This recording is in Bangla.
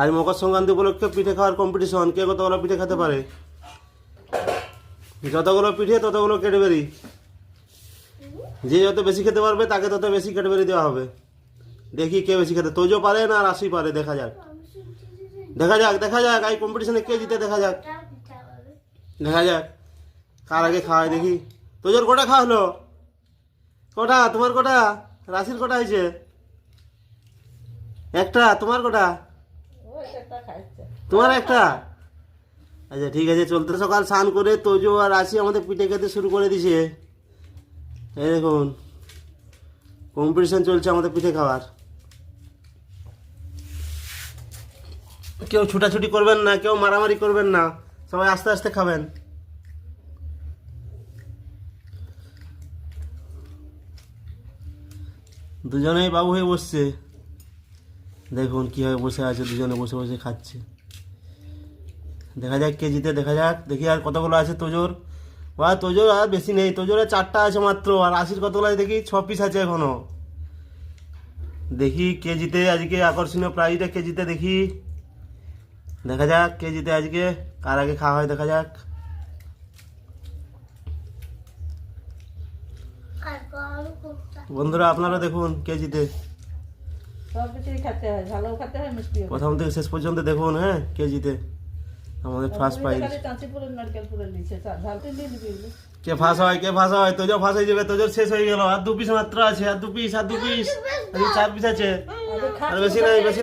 আজ মকর সংক্রান্তি উপলক্ষে পিঠে খাওয়ার কম্পিটিশন, কে কতগুলো পিঠে খেতে পারে। যতগুলো পিঠে ততগুলো ক্যাডবেরি, যে যত বেশি খেতে পারবে তাকে তত বেশি ক্যাডবেরি দেওয়া হবে। দেখি কে বেশি খেতে, তোজো পারে না রাশি পারে, দেখা যাক দেখা যাক দেখা যাক এই কম্পিটিশনে কে জিতে, দেখা যাক দেখা যাক কার আগে খাওয়ায়। দেখি তোজোর কটা খাওয়া হলো, কটা তোমার, কটা রাশির কটা হয়েছে? একটা। তোমার কটা? তোমার একটা। আচ্ছা ঠিক আছে, চলতে সকাল স্নান করে তোজো আর রাশি আমাদের পিঠে খেতে শুরু করে দিছে। এই দেখুন কম্পিটিশন চলছে আমাদের পিঠে খাওয়ার। কেউ ছুটাছুটি করবেন না, কেউ মারামারি করবেন না, সবাই আস্তে আস্তে খাবেন। দুজনেই বাবু হয়ে বসছে, দেখুন কীভাবে বসে আছে, দুজনে বসে বসে খাচ্ছে। দেখা যাক কে জিতে, দেখা যাক। দেখি আর কতগুলো আছে তোজোর। তোজোর আর বেশি নেই, তোজোর 4টা আছে মাত্র, আর রাশির কতগুলো আছে দেখি, 6 পিস আছে এখনো। দেখি কে জিতে আজকে, আকর্ষণীয় প্রাইজটা কে জিতে দেখি। দেখা যাক কে জিতে আজকে, কার আগে খাওয়া হয় দেখা যাক। বন্ধুরা আপনারা দেখুন কে জিতে, প্রথম থেকে শেষ পর্যন্ত দেখুন। হ্যাঁ কে জিতে আমাদের ফার্স্ট প্রাইজ। কে ফার্স্ট হয়, কে ফার্স্ট হয়? তোজো ফার্স্ট হয়ে যাবে, তোজোর শেষ হয়ে গেল, আর 2 পিস মাত্র আছে, আর 2 পিস, আর 2 পিস, 4 পিস আছে, আর বেশি নাই, বেশি